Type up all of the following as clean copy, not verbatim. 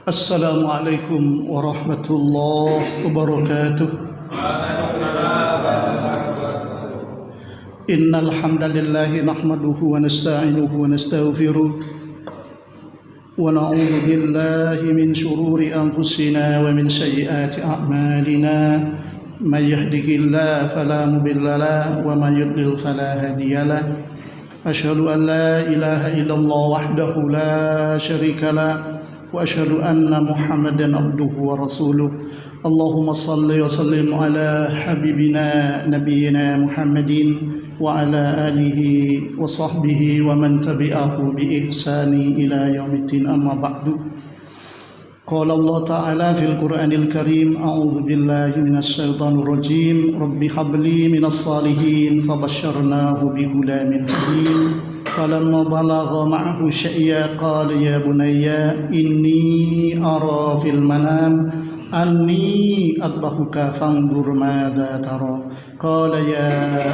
Assalamualaikum warahmatullahi wabarakatuh. Innal hamdalillah nahmaduhu wa nasta'inuhu wa nastaghfiruh wa na'udzu billahi min shururi anfusina wa min sayyiati a'malina. May yahdihillahu fala mudilla lahu wa may yudlil fala hadiya lahu. Asyhadu an la ilaha illallah wahdahu la syarika lahu wa asyhadu anna Muhammadan abduhu wa rasuluh. Allahumma salli wa sallim ala habibina nabiyyina Muhammadin wa ala alihi wa sahbihi wa man tabi'ahu bi ihsani ila yaumiddin, amma ba'du. Qala Allah ta'ala fil Qur'anil Karim, a'udzu billahi minasy syaithanir rajim, rabbi habli minas salihin fabasyarnahu bi ghulamin halim. Falamma balagha ma'ahu syai'a qala ya bunayya inni ara fil manam anni adbahuka fanzur madza tara. Qala ya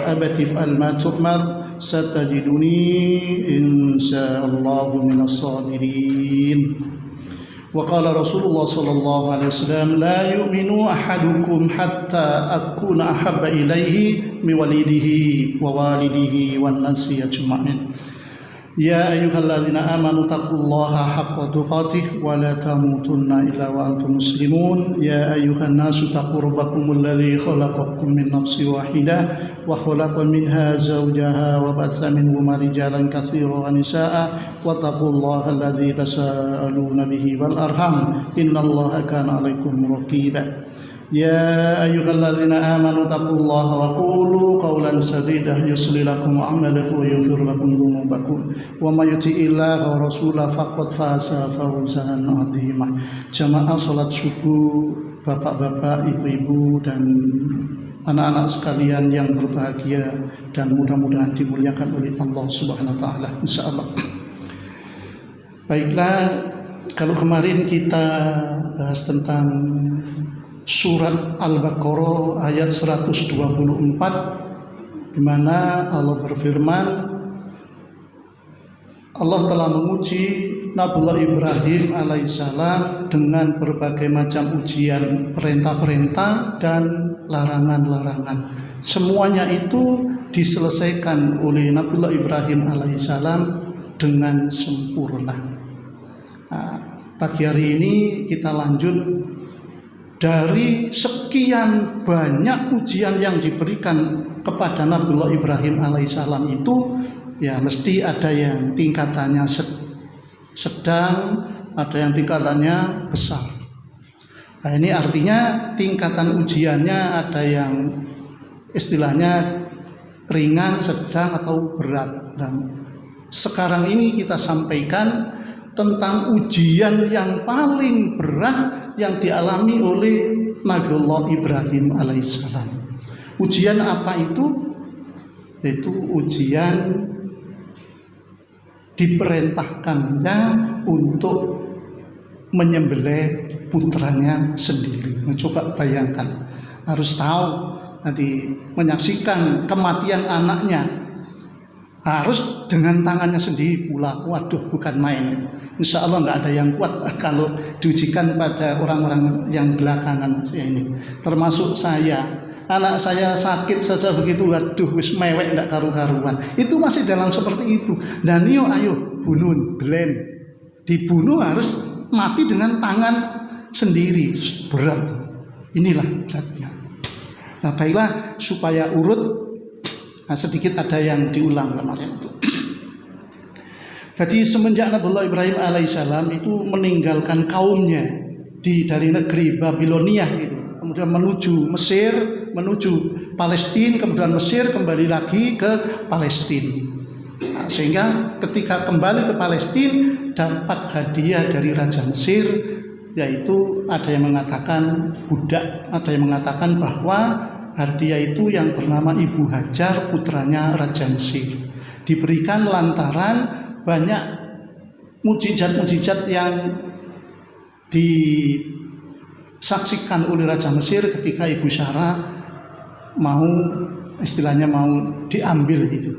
abati if'al ma tu'mar satajiduni insyaallahu minas sabirin. Wa qala Rasulullah sallallahu alaihi wasallam la yu'minu ahadukum hatta akuna ahabba ilaihi min walidihi wa walidihi wan nasi ajma'in. Ya ayyuhalladzina amanu taqullaha haqqa tuqatih wa la tamutunna illa wa antum muslimun. Ya ayyuhan nasu taqu rabbakumul ladzi khalaqakum min nafsin wahidah wa khalaqa minha zawjaha wa batha minhuma rijalan katsiran wa nisaa'a wa taqullaha alladzi tasaaluna bihi wal arham innallaha kana 'alaikum raqiba. Ya ayyuhalladzina amanu taqullaha wa qulu qawlan sadida yuslih lakum a'malakum wa yaghfir lakum dhunubakum wa may yuti'illaha wa rasulahu faqad faza fawzan 'azima. Jamaah salat subuh, bapak-bapak, ibu-ibu dan anak-anak sekalian yang berbahagia dan mudah-mudahan dimuliakan oleh Allah Subhanahu wa taala insyaallah. Baiklah, kalau kemarin kita bahas tentang surat Al-Baqarah ayat 124, di mana Allah berfirman, Allah telah menguji Nabiullah Ibrahim alaihissalam dengan berbagai macam ujian, perintah-perintah dan larangan-larangan. Semuanya itu diselesaikan oleh Nabiullah Ibrahim alaihissalam dengan sempurna. Nah, pagi hari ini kita lanjut dari sekian banyak ujian yang diberikan kepada Nabiullah Ibrahim alaihissalam itu, ya mesti ada yang tingkatannya sedang, ada yang tingkatannya besar. Nah, ini artinya tingkatan ujiannya ada yang istilahnya ringan, sedang atau berat. Dan sekarang ini kita sampaikan tentang ujian yang paling berat yang dialami oleh Nabiullah Ibrahim alaihissalam. Ujian apa itu? Yaitu ujian diperintahkannya untuk menyembelih putranya sendiri. Coba bayangkan, harus tahu nanti menyaksikan kematian anaknya, harus dengan tangannya sendiri pula. Waduh, bukan main. Insya Allah nggak ada yang kuat kalau diujikan pada orang-orang yang belakangan ini, termasuk saya. Anak saya sakit saja begitu, waduh, wis mewek nggak karu-karuan. Itu masih dalam seperti itu. Dan ayo bunuh, belen, dibunuh harus mati dengan tangan sendiri, berat. Inilah beratnya. Nah, baiklah, supaya urut, sedikit ada yang diulang kemarin itu. Jadi semenjak Nabiullah Ibrahim alaihissalam itu meninggalkan kaumnya dari negeri Babilonia itu, kemudian menuju Mesir, menuju Palestina, kemudian Mesir, kembali lagi ke Palestina. Nah, sehingga ketika kembali ke Palestina dapat hadiah dari Raja Mesir, yaitu ada yang mengatakan budak, ada yang mengatakan bahwa hadiah itu yang bernama Ibu Hajar, putranya Raja Mesir, diberikan lantaran banyak mukjizat-mukjizat yang disaksikan oleh Raja Mesir ketika Ibu Sarah mau istilahnya mau diambil itu.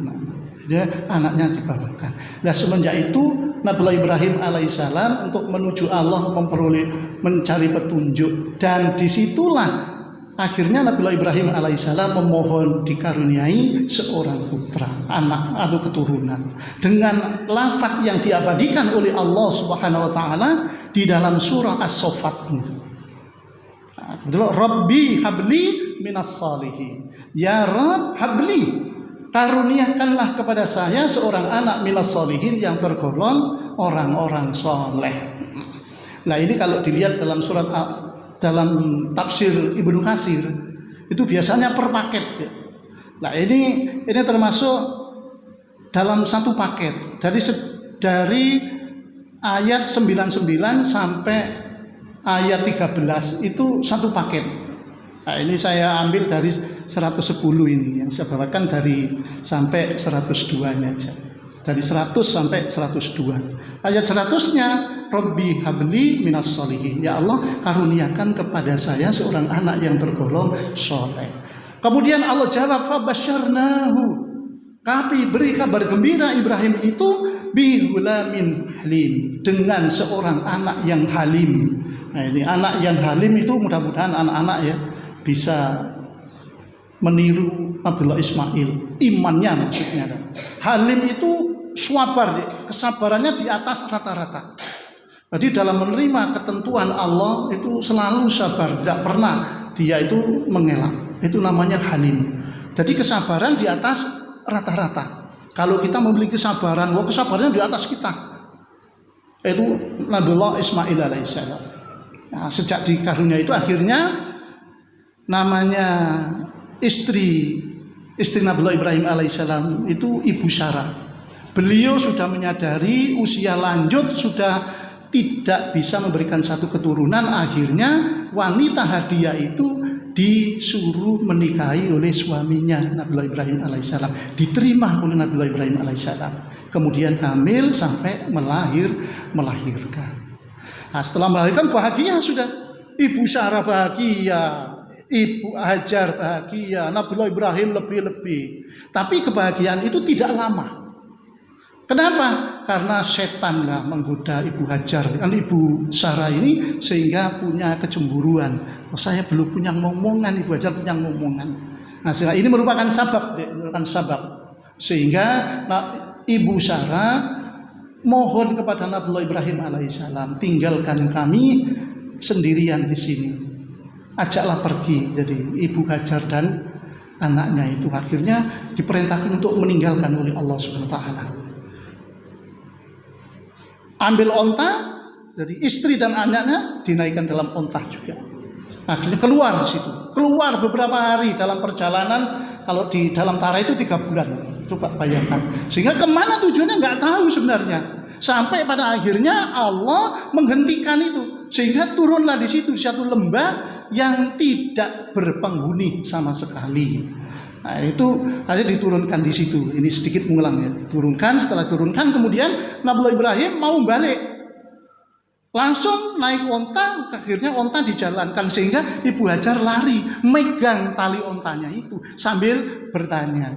Jadi ya, anaknya dibawakan. Nah semenjak itu Nabiullah Ibrahim alaihissalam untuk menuju Allah mencari petunjuk, dan disitulah akhirnya Nabiullah Ibrahim alaihissalam memohon dikaruniai seorang putra, anak atau keturunan, dengan lafaz yang diabadikan oleh Allah Subhanahu wa taala di dalam surah As-Saffat. Rabbi habli minas salihin. Ya Rabb, habli, karuniakanlah kepada saya seorang anak minas salihin yang tergolong orang-orang soleh. Nah ini kalau dilihat dalam surat, dalam tafsir Ibnu Katsir itu biasanya per paket. Nah ini termasuk dalam satu paket dari ayat 99 sampai ayat 13 itu satu paket. Nah ini saya ambil dari 110 ini yang saya bawakan sampai 102 ini aja. Dari 100 sampai 102. Ayat 100-nya Rabbi habli minas sholihin. Ya Allah, karuniakan kepada saya seorang anak yang tergolong soleh. Kemudian Allah jawab fabasyarnahu. Kami beri kabar gembira Ibrahim itu bihulamin halim, dengan seorang anak yang halim. Nah ini anak yang halim itu mudah-mudahan anak-anak ya bisa meniru Nabiullah Ismail, imannya maksudnya. Halim itu swabar, kesabarannya di atas rata-rata. Jadi dalam menerima ketentuan Allah itu selalu sabar, tidak pernah dia itu mengelak. Itu namanya halim. Jadi kesabaran di atas rata-rata. Kalau kita memiliki kesabaran, kesabarannya di atas kita. Itu Nabiullah Ismail alaihissalam. Nah, sejak dikarunia itu akhirnya namanya istri Nabiullah Ibrahim alaihissalam itu Ibu Sarah. Beliau sudah menyadari usia lanjut, sudah tidak bisa memberikan satu keturunan. Akhirnya wanita hadiah itu disuruh menikahi oleh suaminya Nabiullah Ibrahim alaihissalam, diterima oleh Nabiullah Ibrahim alaihissalam. Kemudian hamil sampai melahirkan. Nah, setelah melahirkan bahagia sudah. Ibu Sarah bahagia, Ibu Hajar bahagia, Nabiullah Ibrahim lebih-lebih. Tapi kebahagiaan itu tidak lama. Kenapa? Karena setanlah menggoda Ibu Hajar dan Ibu Sarah ini sehingga punya kecemburuan. Saya belum punya ngomongan, Ibu Hajar punya ngomongan. Nah, sehingga ini merupakan sabab. Sehingga Ibu Sarah mohon kepada Nabiullah Ibrahim alaihissalam, tinggalkan kami sendirian di sini. Ajaklah pergi. Jadi Ibu Hajar dan anaknya itu akhirnya diperintahkan untuk meninggalkan oleh Allah Subhanahu wa taala. Ambil onta, jadi istri dan anaknya dinaikkan dalam onta juga. Akhirnya keluar di situ. Keluar beberapa hari dalam perjalanan. Kalau di dalam Tara itu 3 bulan. Coba bayangkan. Sehingga kemana tujuannya nggak tahu sebenarnya. Sampai pada akhirnya Allah menghentikan itu. Sehingga turunlah di situ satu lembah yang tidak berpenghuni sama sekali. Nah, itu tadi diturunkan di situ. Ini sedikit mengulang ya. Turunkan, setelah turunkan kemudian Nabiullah Ibrahim mau balik. Langsung naik onta, akhirnya onta dijalankan sehingga Ibu Hajar lari megang tali ontanya itu sambil bertanya,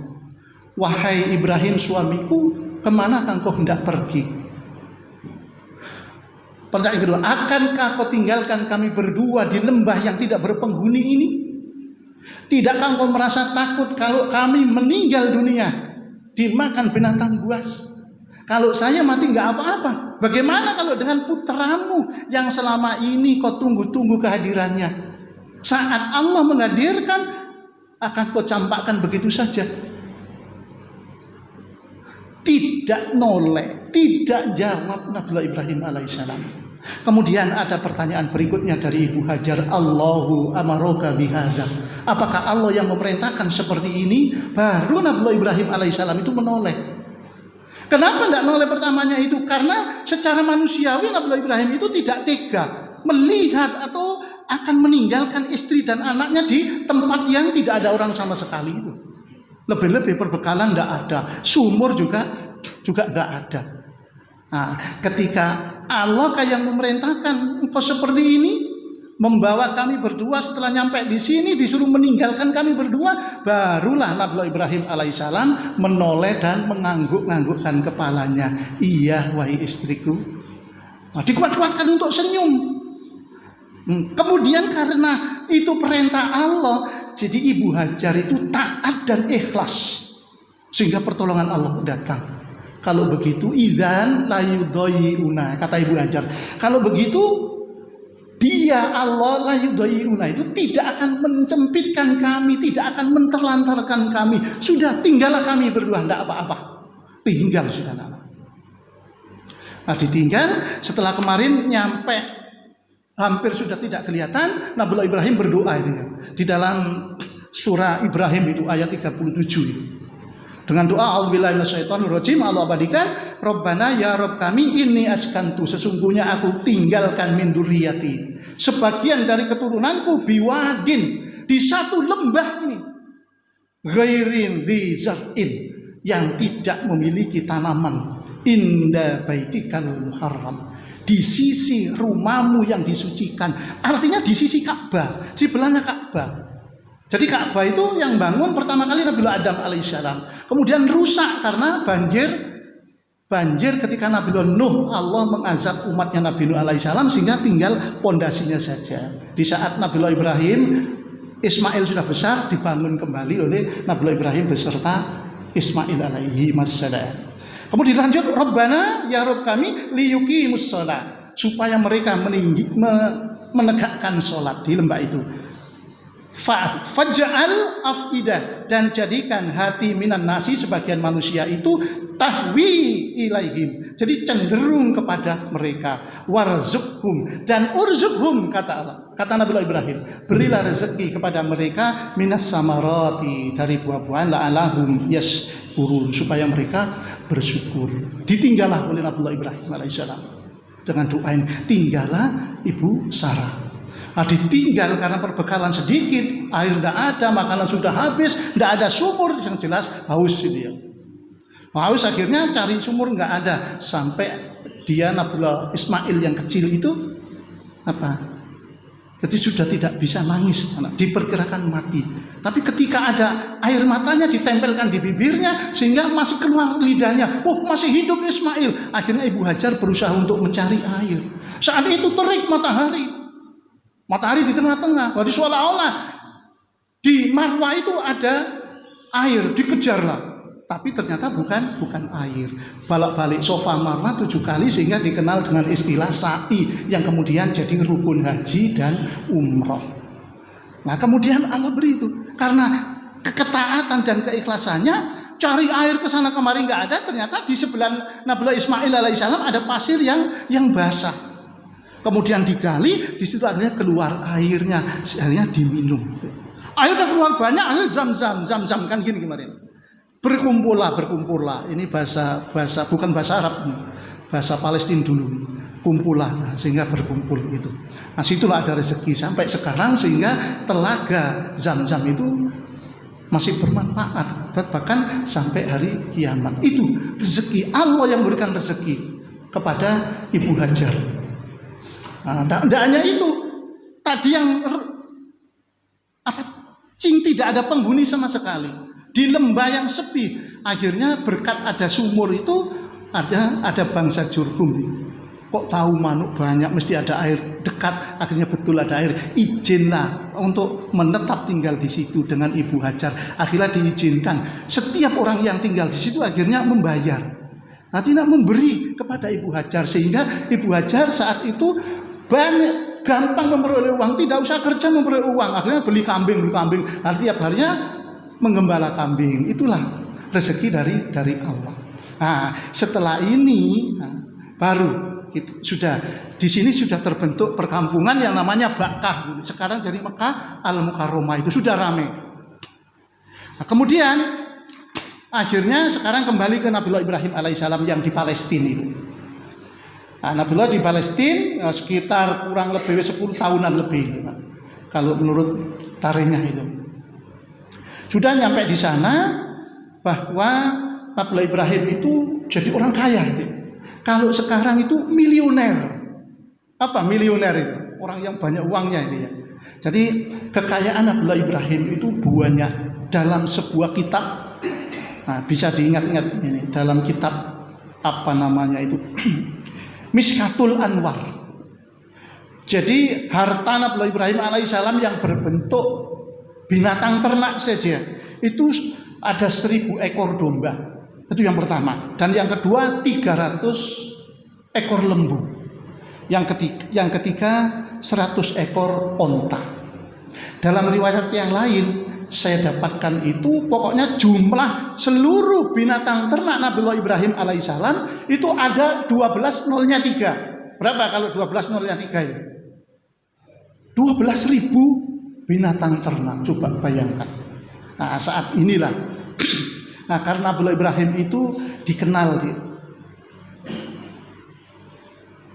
"Wahai Ibrahim suamiku, kemana engkau hendak pergi?" Pertanyaan kedua, "Akankah kau tinggalkan kami berdua di lembah yang tidak berpenghuni ini? Tidakkah engkau merasa takut kalau kami meninggal dunia dimakan binatang buas? Kalau saya mati nggak apa-apa. Bagaimana kalau dengan putramu yang selama ini kau tunggu-tunggu kehadirannya? Saat Allah menghadirkan, akan kau campakkan begitu saja." Tidak noleh, tidak jawab Nabiullah Ibrahim alaihissalam. Kemudian ada pertanyaan berikutnya dari Ibu Hajar, "Allahu amaroka bihadza." Apakah Allah yang memerintahkan seperti ini? Baru Nabiullah Ibrahim alaihissalam itu menoleh. Kenapa tidak noleh pertamanya itu? Karena secara manusiawi Nabiullah Ibrahim itu tidak tega melihat atau akan meninggalkan istri dan anaknya di tempat yang tidak ada orang sama sekali itu. Lebih-lebih perbekalan tidak ada, sumur juga tidak ada. Nah, ketika Allah yang memerintahkan engkau seperti ini, membawa kami berdua. Setelah nyampe di sini disuruh meninggalkan kami berdua, barulah Nabi Ibrahim alaihissalam menoleh dan mengangguk-anggukkan kepalanya. Iya wahai istriku. Nah, dikuat-kuatkan untuk senyum. Kemudian karena itu perintah Allah, jadi Ibu Hajar itu taat dan ikhlas sehingga pertolongan Allah datang. Kalau begitu idzan la yudayyi'una, kata Ibu Hajar. Kalau begitu dia Allah la yudayyi'una itu tidak akan mensempitkan kami, tidak akan menterlantarkan kami. Sudah tinggallah kami berdua, tidak apa-apa. Tinggal sudah. Nah ditinggal, setelah kemarin nyampe hampir sudah tidak kelihatan, Nabi Ibrahim berdoa itu ya. Di dalam surah Ibrahim itu ayat 37 itu. Dengan doa a'udzubillahi minasyaitonirrajim, Allah abadikan, Rabbana ya Rabb kami ini askantu, sesungguhnya aku tinggalkan min dzurriyyati, sebagian dari keturunanku biwadin, di satu lembah ini, ghairin dzi zar'in, yang tidak memiliki tanaman, inda baitikal muharram, di sisi rumahmu yang disucikan. Artinya di sisi Ka'bah, sebelahnya Ka'bah. Jadi Ka'bah itu yang bangun pertama kali Nabi Adam alaihissalam. Kemudian rusak karena banjir ketika Nabi Nuh, Allah mengazab umatnya Nabi Nuh alaihissalam sehingga tinggal pondasinya saja. Di saat Nabi Ibrahim, Ismail sudah besar, dibangun kembali oleh Nabi Ibrahim beserta Ismail alaihi wassalam. Kemudian lanjut, Rabbana ya Rabb kami liyuqimus shalah, supaya mereka menegakkan sholat di lembah itu. Faj'al afidah, dan jadikan hati minan nasi, sebagian manusia itu tahwi ilaihim, jadi cenderung kepada mereka. Warzuqhum, dan urzuqhum, kata Allah, kata Nabi Ibrahim, berilah rezeki kepada mereka minas samarati, dari buah-buahan, la'alahum yashkurun, supaya mereka bersyukur. Ditinggallah oleh Nabi Ibrahim alaihissalam dengan doa ini, tinggallah Ibu Sarah. Nah, ditinggal karena perbekalan sedikit, air tidak ada, makanan sudah habis, tidak ada sumur, yang jelas haus dia. Haus, akhirnya cari sumur nggak ada, sampai dia Nabiullah Ismail yang kecil itu jadi sudah tidak bisa nangis, diperkirakan mati. Tapi ketika ada air matanya ditempelkan di bibirnya sehingga masih keluar lidahnya, masih hidup Ismail. Akhirnya Ibu Hajar berusaha untuk mencari air. Saat itu terik matahari di tengah-tengah. Jadi seolah-olah di Marwah itu ada air, dikejarlah. Tapi ternyata bukan air. Balik sofa Marwah 7 kali sehingga dikenal dengan istilah sa'i, yang kemudian jadi rukun haji dan umroh. Nah kemudian Allah beri itu, karena ketaatan dan keikhlasannya, cari air ke sana kemari nggak ada. Ternyata di sebelah Nabi Ismail alaihissalam ada pasir yang basah. Kemudian digali, di situ akhirnya keluar airnya, akhirnya diminum. Airnya keluar banyak, akhirnya zam-zam kan gini kemarin. Berkumpullah. Ini bahasa bukan bahasa Arab, bahasa Palestina dulu. Kumpullah, sehingga berkumpul itu. Nah, situlah ada rezeki sampai sekarang, sehingga telaga Zam-Zam itu masih bermanfaat bahkan sampai hari kiamat. Itu rezeki Allah yang berikan rezeki kepada Ibu Hajar. Nah, tidak hanya itu, tadi yang tidak ada penghuni sama sekali di lembah yang sepi. Akhirnya berkat ada sumur itu ada bangsa Jurhum. Kok tahu manuk banyak, mesti ada air dekat. Akhirnya betul ada air. Izinlah untuk menetap tinggal di situ dengan Ibu Hajar. Akhirnya diizinkan. Setiap orang yang tinggal di situ akhirnya membayar. Nanti memberi kepada Ibu Hajar, sehingga Ibu Hajar saat itu gampang memperoleh uang, tidak usah kerja memperoleh uang. Akhirnya beli kambing. Tiap harinya menggembala kambing. Itulah rezeki dari Allah. Nah, setelah ini baru sudah di sini sudah terbentuk perkampungan yang namanya Bakkah. Sekarang jadi Mekah Al-Mukarramah, itu sudah ramai. Nah, kemudian akhirnya sekarang kembali ke Nabiullah Ibrahim alaihissalam yang di Palestina itu. Nah, Nabiullah di Palestina sekitar kurang lebih 10 tahunan lebih, kalau menurut tarikhnya itu. Sudah nyampe di sana bahwa Nabiullah Ibrahim itu jadi orang kaya. Kalau sekarang itu milioner. Apa milioner itu? orang yang banyak uangnya ini ya. Jadi kekayaan Nabiullah Ibrahim itu banyak dalam sebuah kitab. Nah, bisa diingat-ingat ini dalam kitab apa namanya itu Miskatul Anwar. Jadi harta Nabiullah Ibrahim alaihissalam yang berbentuk binatang ternak saja itu ada 1000 ekor domba. Itu yang pertama. Dan yang kedua 300 ekor lembu. Yang ketiga 100 ekor onta. Dalam riwayat yang lain saya dapatkan itu pokoknya jumlah seluruh binatang ternak Nabiullah Ibrahim alaihissalam itu ada 12 nolnya 3. Berapa kalau 12 nolnya 3 itu? 12.000 binatang ternak, coba bayangkan. Nah saat inilah, nah karena Nabiullah Ibrahim itu dikenal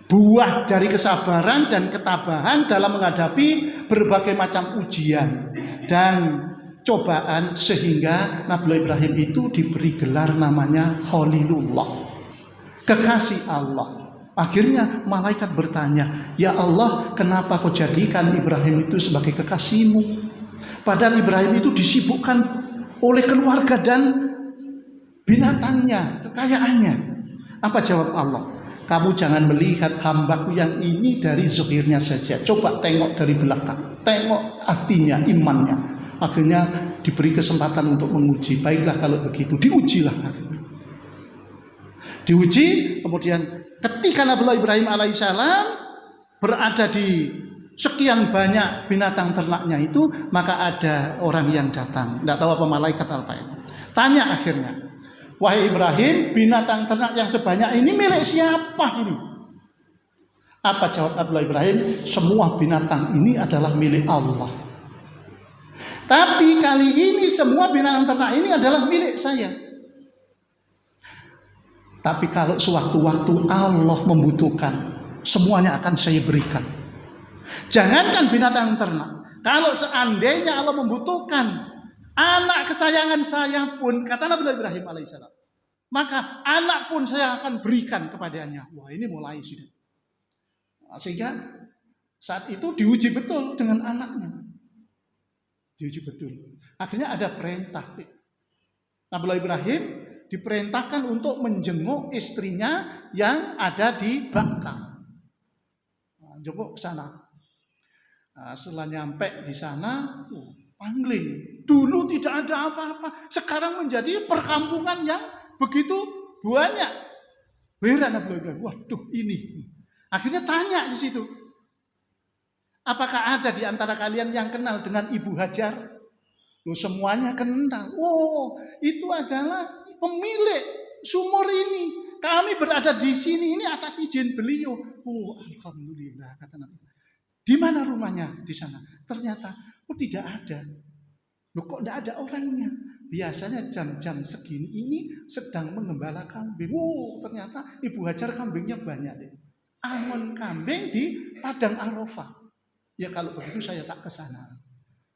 buah dari kesabaran dan ketabahan dalam menghadapi berbagai macam ujian dan cobaan, sehingga Nabiullah Ibrahim itu diberi gelar namanya Khalilullah, kekasih Allah. Akhirnya malaikat bertanya, ya Allah, kenapa kau jadikan Ibrahim itu sebagai kekasihmu? Padahal Ibrahim itu disibukkan oleh keluarga dan binatangnya, kekayaannya. Apa jawab Allah? Kamu jangan melihat hambaku yang ini dari zahirnya saja. Coba tengok dari belakang, tengok hatinya, imannya. Akhirnya diberi kesempatan untuk menguji. Baiklah kalau begitu, diujilah. Diuji, kemudian ketika Nabiullah Ibrahim alaihissalam berada di sekian banyak binatang ternaknya itu, maka ada orang yang datang, tidak tahu apa malaikat apa itu. Tanya akhirnya, wahai Ibrahim, binatang ternak yang sebanyak ini milik siapa ini? Apa jawab Nabiullah Ibrahim? Semua binatang ini adalah milik Allah. Tapi kali ini semua binatang ternak ini adalah milik saya. Tapi kalau sewaktu-waktu Allah membutuhkan, semuanya akan saya berikan. Jangankan binatang ternak, kalau seandainya Allah membutuhkan anak kesayangan saya pun, kata Nabiullah Ibrahim alaihissalam, maka anak pun saya akan berikan kepadanya. Wah, ini mulai sudah. Sehingga saat itu diuji betul dengan anaknya. Diuji betul. Akhirnya ada perintah. Nabiullah Ibrahim diperintahkan untuk menjenguk istrinya yang ada di Bakka. Jenguk ke sana. Nah, setelah nyampe di sana, pangling. Dulu tidak ada apa-apa, sekarang menjadi perkampungan yang begitu banyak. Heran Nabiullah Ibrahim, waduh ini. Akhirnya tanya di situ, apakah ada di antara kalian yang kenal dengan Ibu Hajar? Loh, semuanya kenal. Oh, itu adalah pemilik sumur ini. Kami berada di sini ini atas izin beliau. Oh, alhamdulillah, kata Nabi. Di mana rumahnya? Di sana. Ternyata, oh tidak ada. Loh, kok tidak ada orangnya? Biasanya jam-jam segini ini sedang mengembala kambing. Oh, ternyata Ibu Hajar kambingnya banyak deh. Angon kambing di Padang Arafah. Ya kalau begitu saya tak ke sana.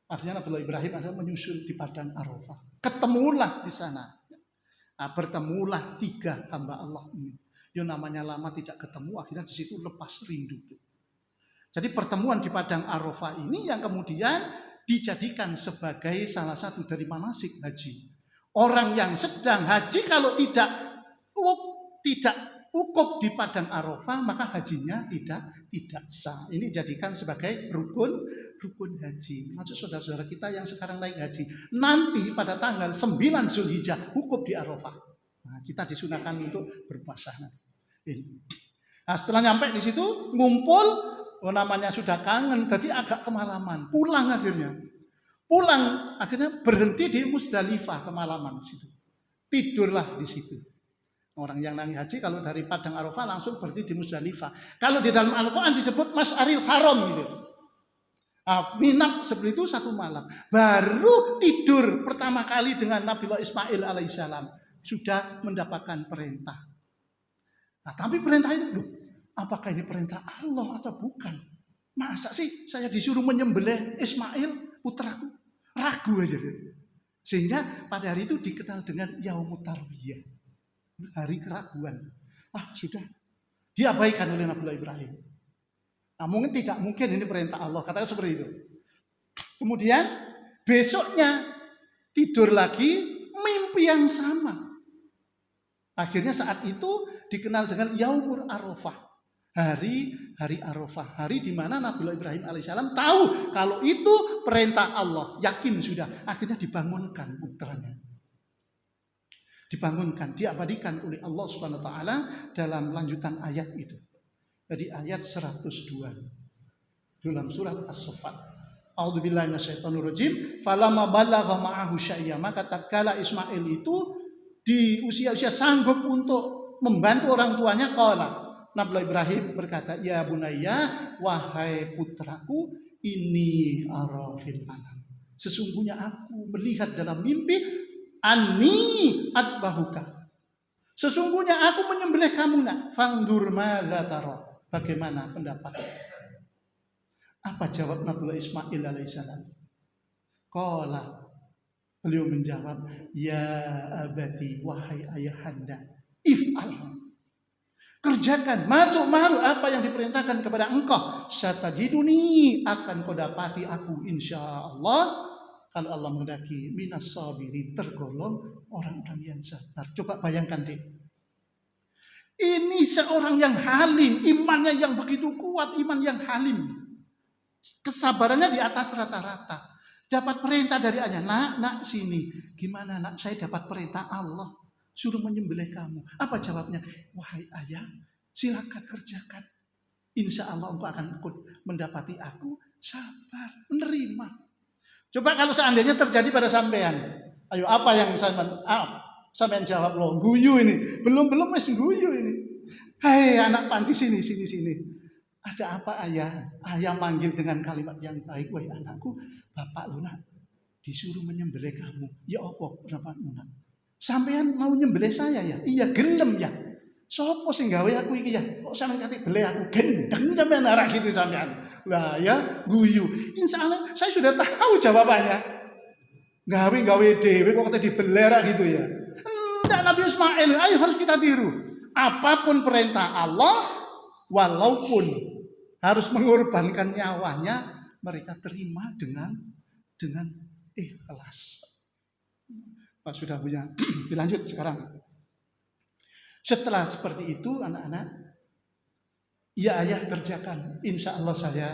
Akhirnya Nabiullah Ibrahim adalah menyusul di Padang Arafah. Ketemulah di sana. Nah, bertemulah 3 hamba Allah ini. Yang namanya lama tidak ketemu, akhirnya di situ lepas rindu. Jadi pertemuan di Padang Arafah ini yang kemudian dijadikan sebagai salah satu dari manasik haji. Orang yang sedang haji kalau tidak ukuf di Padang Arafah, maka hajinya tidak sah. Ini dijadikan sebagai rukun haji. Maksud saudara-saudara kita yang sekarang naik haji, nanti pada tanggal 9 Zulhijjah ukuf di Arafah. Nah, kita disunahkan untuk berpuasa nanti. Nah, setelah nyampe di situ ngumpul, namanya sudah kangen, jadi agak kemalaman. Pulang akhirnya berhenti di Musdalifah kemalaman di situ. Tidurlah di situ. Orang yang naik haji kalau dari Padang Arafah langsung berhenti di Musdalifah. Kalau di dalam Al-Quran disebut Masy'aril Haram gitu. Minap seperti itu 1 malam. Baru tidur pertama kali dengan Nabiullah Ismail alaihissalam. Sudah mendapatkan perintah. Nah, tapi perintah itu, apakah ini perintah Allah atau bukan? Masa sih saya disuruh menyembelih Ismail putraku? Ragu aja. Sehingga pada hari itu dikenal dengan Yaumut Tarwiyah. Hari keraguan. Sudah diabaikan oleh Nabiullah Ibrahim. Nah, mungkin tidak mungkin ini perintah Allah, katakan seperti itu. Kemudian besoknya tidur lagi, mimpi yang sama. Akhirnya saat itu dikenal dengan Yaumul Arafah. Hari Arafah, hari di mana Nabi Ibrahim alaihissalam tahu kalau itu perintah Allah, yakin sudah. Akhirnya dibangunkan putranya. Dibangunkan, diabadikan oleh Allah Subhanahu wa taala dalam lanjutan ayat itu. Jadi ayat 102 dalam surat As-Saffat. A'udzubillahi minasyaitonirrajim. Falamma balagha ma'ahu syai'a, maka tatkala Ismail itu di usia-usia sanggup untuk membantu orang tuanya, qala, Nabi Ibrahim berkata, ya bunayya, wahai putraku, ini ara fil manam. Sesungguhnya aku melihat dalam mimpi, anni atbahuka. Sesungguhnya aku menyembelih kamu nak. Fangdur madza tara. Bagaimana pendapat? Apa jawab Nabi Ismail alaihissalam? Qala, beliau menjawab, ya abati, wahai ayahanda, if'al, kerjakan, maru apa yang diperintahkan kepada engkau. Satajiduni, akan kau dapati aku insyaallah, kalau Allah menghendaki, minas sabirin, tergolong orang-orang yang sabar. Coba bayangkan deh. Ini seorang yang halim, imannya yang begitu kuat, iman yang halim. Kesabarannya di atas rata-rata. Dapat perintah dari ayah, nak sini. Gimana nak, saya dapat perintah Allah, suruh menyembelih kamu. Apa jawabnya? Wahai ayah, silakan kerjakan. Insya Allah engkau akan mendapati aku sabar, menerima. Coba kalau seandainya terjadi pada sampean, ayo apa yang sampean jawab? Loh, guyu ini. Belum masih guyu ini. Hai anak panti, sini. Ada apa ayah? Ayah manggil dengan kalimat yang baik. Wahai anakku, bapak lu nak disuruh menyembelih kamu. Ya apa pendapatmu nak? Sampean mau nyembelih saya ya? Iya, gelem ya. Sopo sing gawe aku iki ya? Kok sampean kate beleh aku gendeng sampean arah gitu sampean. Lah ya, guyu. Insyaallah saya sudah tahu jawabannya. Gawe dhewe kok kate dibeleh gitu ya. Enggak, Nabi Ismail, ayo harus kita tiru. Apapun perintah Allah, walaupun harus mengorbankan nyawanya, mereka terima dengan ikhlas. Pak sudah punya. Dilanjut sekarang. Setelah seperti itu anak-anak, ya ayah kerjakan. Insya Allah saya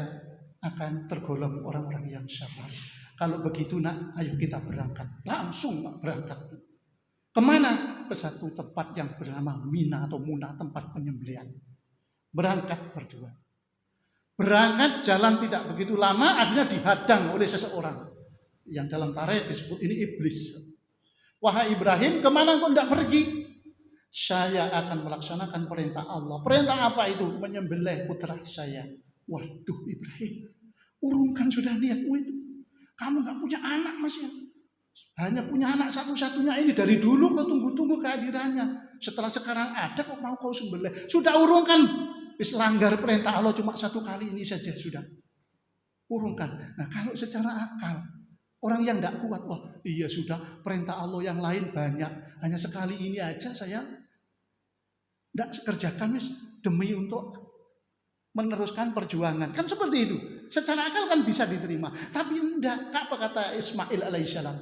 akan tergolong orang-orang yang sabar. Kalau begitu nak, ayo kita berangkat. Langsung berangkat. Kemana? Ke satu tempat yang bernama Mina atau Muna, tempat penyembelihan. Berangkat berdua. Berangkat jalan tidak begitu lama, akhirnya dihadang oleh seseorang. Yang dalam tarikh disebut ini iblis. Wahai Ibrahim, kemana kau tidak pergi? Saya akan melaksanakan perintah Allah. Perintah apa itu? Menyembelih putra saya. Waduh Ibrahim, urungkan sudah niatmu itu. Kamu gak punya anak masih. Hanya punya anak satu-satunya ini. Dari dulu kau tunggu-tunggu kehadirannya. Setelah sekarang ada kok mau kau sembelih. Sudah urungkan. Langgar perintah Allah cuma satu kali ini saja sudah. Urungkan. Nah kalau secara akal, orang yang tidak kuat, wah iya sudah perintah Allah yang lain banyak. Hanya sekali ini aja saya tidak kerjakan demi untuk meneruskan perjuangan. Kan seperti itu. Secara akal kan bisa diterima. Tapi tidak. Apa kata Ismail alaihissalam?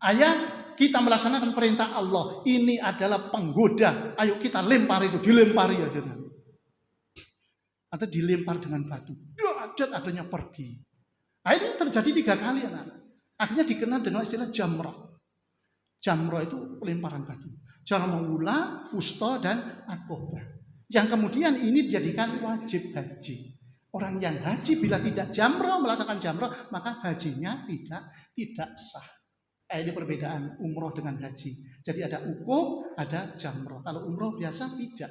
Ayah, kita melaksanakan perintah Allah. Ini adalah penggoda. Ayo kita lempar itu. Dilempari akhirnya. Atau dilempar dengan batu. Dajat akhirnya pergi. Nah, ini terjadi 3 kali anak. Akhirnya dikenal dengan istilah jamrah. Jamrah itu pelemparan batu. Jamrah ula, wusta, dan akobah. Yang kemudian ini dijadikan wajib haji. Orang yang haji bila tidak jamrah, melaksanakan jamrah, maka hajinya tidak sah. Ini perbedaan umroh dengan haji. Jadi ada ukuf, ada jamrah. Kalau umroh biasa tidak.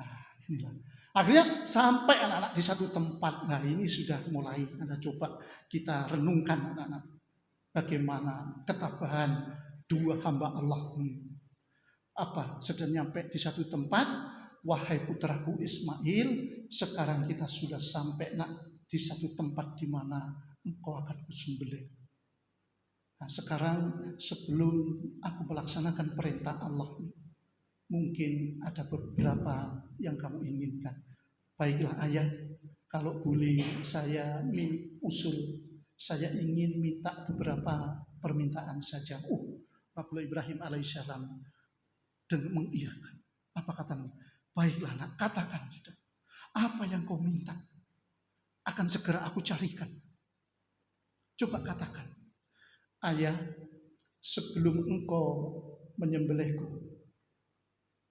Nah, inilah. Akhirnya sampai anak-anak di satu tempat. Nah ini sudah mulai. Anda coba kita renungkan anak-anak. Bagaimana ketabahan 2 hamba Allah ini. Apa? Sudah nyampe di satu tempat. Wahai putraku Ismail, sekarang kita sudah sampai nak di satu tempat di mana engkau akan kusembelih. Nah sekarang sebelum aku melaksanakan perintah Allah, mungkin ada beberapa yang kamu inginkan. Baiklah ayah, kalau boleh saya saya ingin minta beberapa permintaan saja. Nabi Ibrahim alaihissalam dengan mengiyakan. Apa katamu? Baiklah nak, katakan sudah. Apa yang kau minta akan segera aku carikan. Coba katakan. Ayah, sebelum engkau menyembelihku,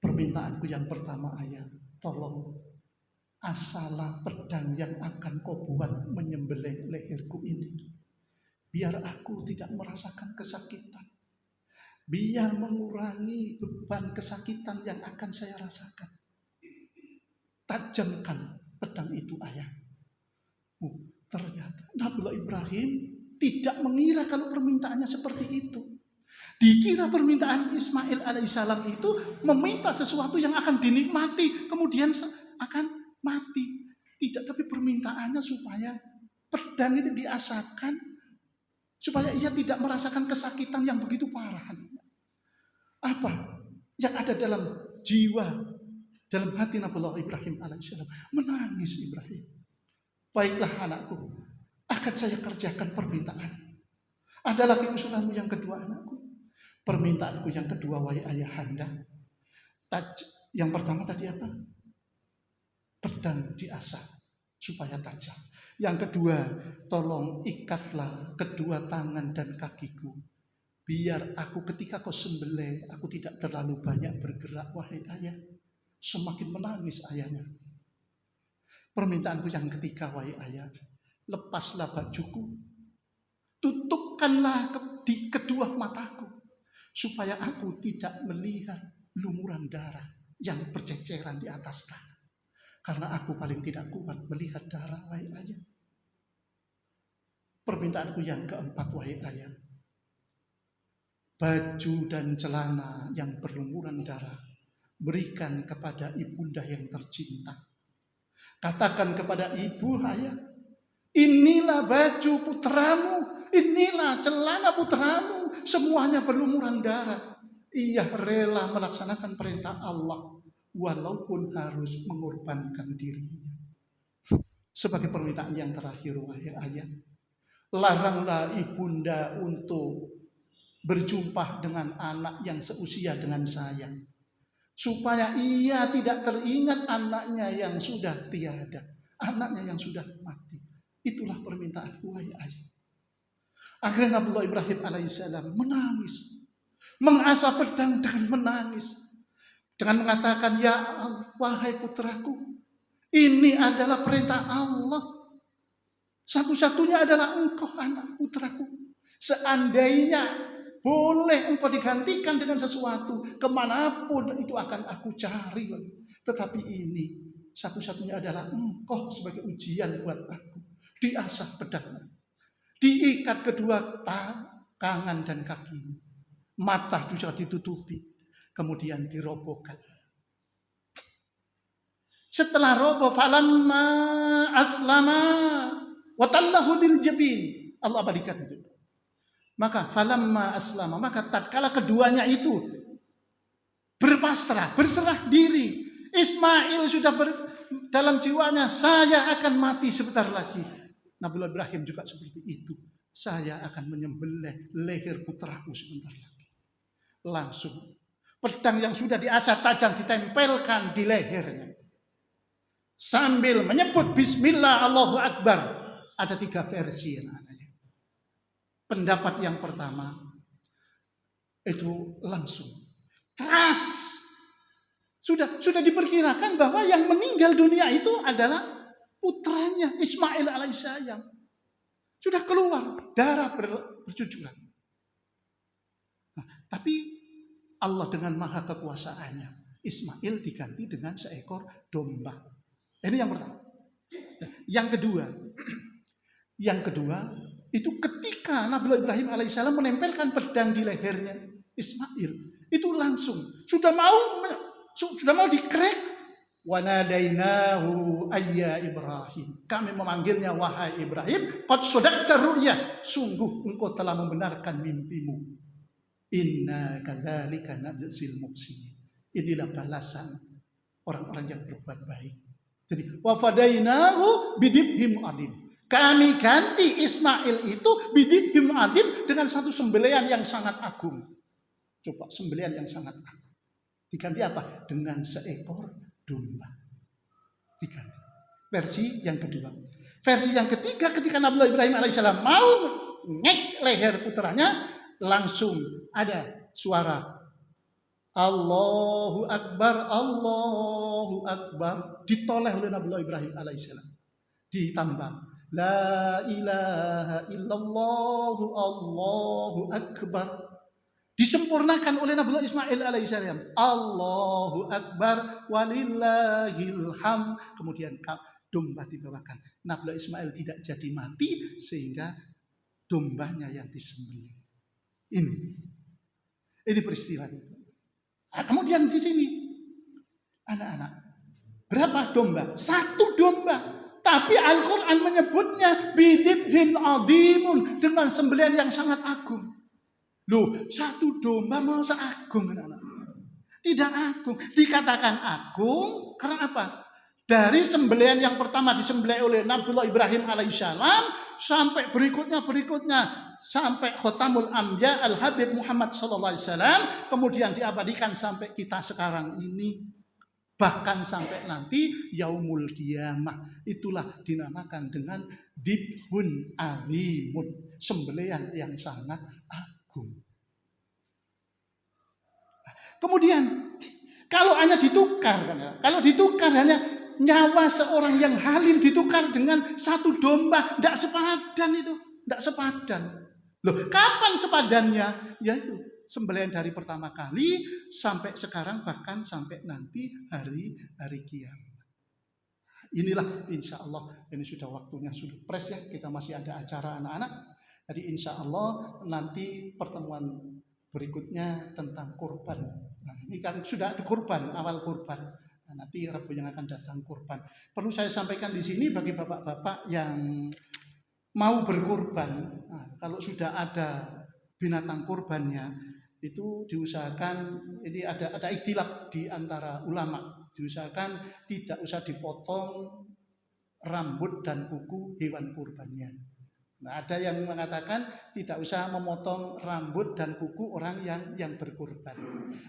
permintaanku yang pertama ayah, tolong asalah pedang yang akan kau buat menyembelih leherku ini. Biar aku tidak merasakan kesakitan. Biar mengurangi beban kesakitan yang akan saya rasakan. Tajamkan pedang itu ayah. Ternyata Nabi Ibrahim tidak mengira kalau permintaannya seperti itu. Dikira permintaan Ismail alaihissalam itu meminta sesuatu yang akan dinikmati, kemudian akan mati. Tidak, tapi permintaannya supaya pedang itu diasakan, supaya ia tidak merasakan kesakitan yang begitu parah. Apa yang ada dalam jiwa, dalam hati Nabi Ibrahim alaihissalam? Menangis Ibrahim. Baiklah anakku, akan saya kerjakan permintaan. Ada lagi usulanmu yang kedua anakku? Permintaanku yang kedua wahai ayahanda. Yang pertama tadi apa? Pedang diasah supaya tajam. Yang kedua, tolong ikatlah kedua tangan dan kakiku. Biar aku ketika kau sembelih, aku tidak terlalu banyak bergerak wahai ayah. Semakin menangis ayahnya. Permintaanku yang ketiga wahai ayah, lepaslah bajuku, tutupkanlah di kedua mataku, supaya aku tidak melihat lumuran darah yang berceceran di atas tanah. Karena aku paling tidak kuat melihat darah wahai ayah. Permintaanku yang keempat wahai ayah, baju dan celana yang berlumuran darah berikan kepada ibunda yang tercinta. Katakan kepada ibu, ayah, inilah baju putramu, inilah celana putramu, semuanya berlumuran darah. Ia rela melaksanakan perintah Allah, walaupun harus mengorbankan dirinya. Sebagai permintaan yang terakhir, wahai ayah, laranglah ibunda untuk berjumpa dengan anak yang seusia dengan saya, supaya ia tidak teringat anaknya yang sudah tiada, anaknya yang sudah mati. Itulah permintaanku wahai ayah. Akhirnya Nabi Ibrahim alaihissalam menangis, mengasah pedang dengan menangis, dengan mengatakan, ya Allah, wahai putraku, ini adalah perintah Allah. Satu-satunya adalah engkau anak putraku. Seandainya boleh engkau digantikan dengan sesuatu, kemanapun itu akan aku cari. Tetapi ini satu-satunya adalah engkau sebagai ujian buat aku. Diasah pedang, diikat kedua tangan dan kaki, mata juga ditutupi, kemudian dirobohkan. Setelah roboh, falamma aslama wa tallahu lil jabin, Allah abadikan itu. Maka falamma aslama, maka tatkala keduanya itu berpasrah, berserah diri, Ismail sudah dalam jiwanya, saya akan mati sebentar lagi. Nabi Ibrahim juga seperti itu. Saya akan menyembelih leher putraku sebentar lagi. Langsung pedang yang sudah diasah tajam ditempelkan di lehernya. Sambil menyebut bismillah Allahu Akbar. Ada 3 versi yang ada. Pendapat yang pertama itu langsung teras. Sudah diperkirakan bahwa yang meninggal dunia itu adalah putranya Ismail alaihissalam. Sudah keluar darah bercucuran. Nah, tapi Allah dengan maha kekuasaannya, Ismail diganti dengan seekor domba. Ini yang pertama. Yang kedua itu ketika Nabi Ibrahim alaihissalam menempelkan pedang di lehernya Ismail, itu langsung sudah mau dikrek. Wanadainahu ayya Ibrahim, kami memanggilnya wahai Ibrahim, qad sadaqta ru'ya, sungguh engkau telah membenarkan mimpimu. Inna kadzalika najzil muhsinin, inilah balasan orang-orang yang berbuat baik. Jadi wa fadainahu bidibhim adim. Kami ganti Ismail itu bidibhim adim dengan satu sembelihan yang sangat agung. Coba sembelihan yang sangat agung. Diganti apa? Dengan seekor domba. Diganti. Versi yang kedua. Versi yang ketiga ketika Nabi Ibrahim alaihissalam mau ngek leher putranya, langsung ada suara Allahu Akbar, Allahu Akbar, ditoleh oleh Nabi Ibrahim alaihissalam. Ditambah La ilaha illallah, Allahu Akbar, disempurnakan oleh Nabi Ismail alaihissalam. Allahu Akbar walillahil hamd. Kemudian domba dibawakan. Nabi Ismail tidak jadi mati sehingga dombanya yang disembelih. Ini peristiwa itu. Nah, kemudian di sini anak-anak, berapa domba? 1 domba. Tapi Al-Quran menyebutnya bidibhin adimun, dengan sembelihan yang sangat agung. Loh, 1 domba masa agung, anak-anak? Tidak agung. Dikatakan agung karena apa? Dari sembelihan yang pertama disembelih oleh Nabiullah Ibrahim alaihissalam sampai berikutnya sampai Khotamul Anbiya Al-Habib Muhammad sallallahu alaihi wasallam, kemudian diabadikan sampai kita sekarang ini, bahkan sampai nanti yaumul qiyamah. Itulah dinamakan dengan dibhun azimun, sembelihan yang sangat agung. Kemudian kalau hanya ditukar, kalau ditukar hanya nyawa seorang yang halim ditukar dengan 1 domba, tidak sepadan itu, tidak sepadan. Loh, kapan sepadannya? Yaitu sembelihan dari pertama kali sampai sekarang, bahkan sampai nanti hari kiamat. Inilah insya Allah, ini sudah waktunya, sudah pres ya, kita masih ada acara anak-anak. Jadi insya Allah nanti pertemuan berikutnya tentang kurban. Nah, ini kan sudah ada kurban, awal kurban. Nah, nanti Rabu yang akan datang kurban. Perlu saya sampaikan di sini bagi bapak-bapak yang mau berkurban. Nah, kalau sudah ada binatang kurbannya, itu diusahakan, ini ada ikhtilaf di antara ulama, diusahakan tidak usah dipotong rambut dan kuku hewan kurbannya. Nah, ada yang mengatakan tidak usah memotong rambut dan kuku orang yang berkurban.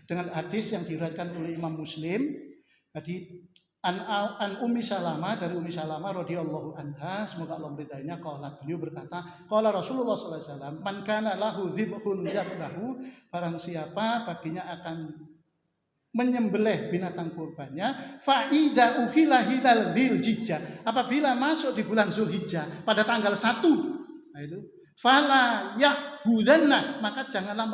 Dengan hadis yang diriwayatkan oleh Imam Muslim, jadi an Ummi Salamah, dari Ummi Salamah radhiyallahu anha, semoga Allah meridainya, beliau berkata, qala Rasulullah sallallahu alaihi wasallam, man kana lahu dhibhun yadbahu, barang siapa baginya akan menyembelih binatang kurbannya, faida uhila hilal dzulhijjah, apabila masuk di bulan Zulhijjah pada tanggal 1, nah itu fala yahudanna, maka janganlah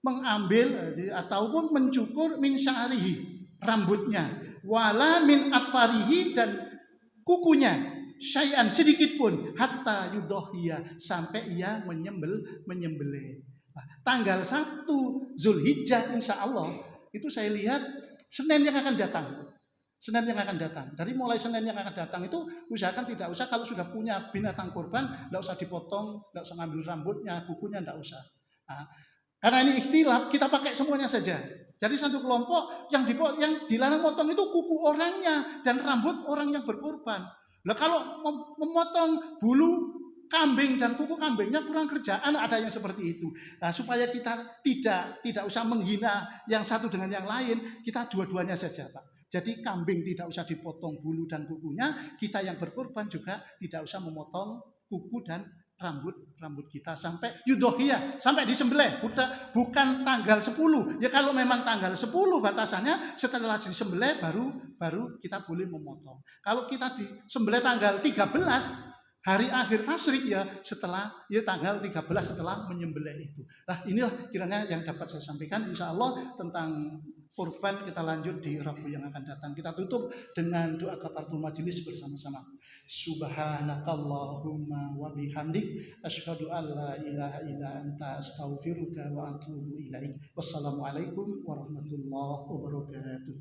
mengambil ataupun mencukur min sya'rihi, rambutnya, wala min atfarihi, dan kukunya, syai'an, sedikit pun, hatta yudhiyah, sampai ia menyembelih. Nah, tanggal 1 Zulhijjah insya Allah itu saya lihat Senin yang akan datang. Dari mulai Senin yang akan datang itu usahakan tidak usah, kalau sudah punya binatang kurban, tidak usah dipotong, tidak usah ngambil rambutnya, kukunya tidak usah. Nah, karena ini ikhtilaf, kita pakai semuanya saja. Jadi satu kelompok yang dilarang potong itu kuku orangnya dan rambut orang yang berkorban. Nah, kalau memotong bulu kambing dan kuku kambingnya kurang kerjaan, ada yang seperti itu. Nah, supaya kita tidak usah menghina yang satu dengan yang lain, kita dua-duanya saja, Pak. Jadi kambing tidak usah dipotong bulu dan kukunya, kita yang berkorban juga tidak usah memotong kuku dan rambut kita sampai yudhohiyah, sampai disembelih, bukan tanggal 10. Ya kalau memang tanggal 10 batasannya, setelah disembelih baru kita boleh memotong. Kalau kita disembelih tanggal 13, hari akhir tasyrik, ya tanggal 13 setelah menyembelih itu. Nah, inilah kiranya yang dapat saya sampaikan, insya Allah tentang kurban. Kita lanjut di Rabu yang akan datang. Kita tutup dengan doa kafaratul majelis bersama-sama. Subhanakallahumma wa bihamdik, asyhadu an la ilaha illa anta, astaghfiruka wa atubu ilaik. Wassalamualaikum warahmatullahi wabarakatuh.